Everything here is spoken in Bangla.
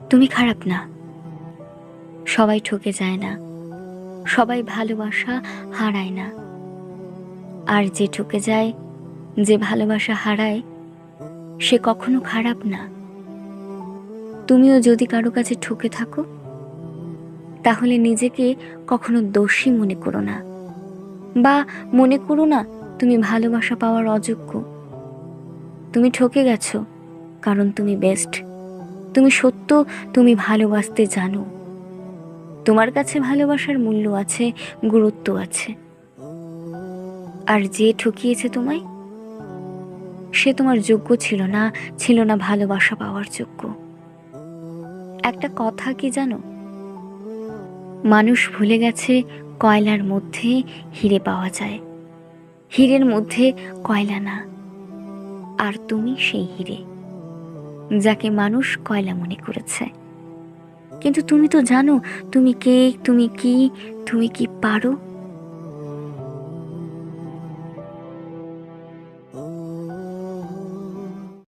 তুমি খারাপ না। সবাই ঠকে যায় না, সবাই ভালোবাসা হারায় না। আর যে ঠকে যায়, যে ভালোবাসা হারায়, সে কখনো খারাপ না। তুমিও যদি কারো কাছে ঠকে থাকো, তাহলে নিজেকে কখনো দোষী মনে করো না, বা মনে করো না তুমি ভালোবাসা পাওয়ার অযোগ্য। তুমি ঠকে গেছো কারণ তুমি বেস্ট, তুমি সত্য, তুমি ভালোবাসতে জানো। তোমার কাছে ভালোবাসার মূল্য আছে, গুরুত্ব আছে। আর যে ঠকিয়েছে তোমায়, সে তোমার যোগ্য ছিল না, ছিল না ভালোবাসা পাওয়ার যোগ্য। একটা কথা কি জানো, মানুষ ভুলে গেছে কয়লার মধ্যে হিরে পাওয়া যায়, হীরের মধ্যে কয়লা না। আর তুমি সেই হিরে, যাকে মানুষ কয়লা মনে করেছে। কিন্তু তুমি তো জানো তুমি কে, তুমি কি, তুমি কি পারো।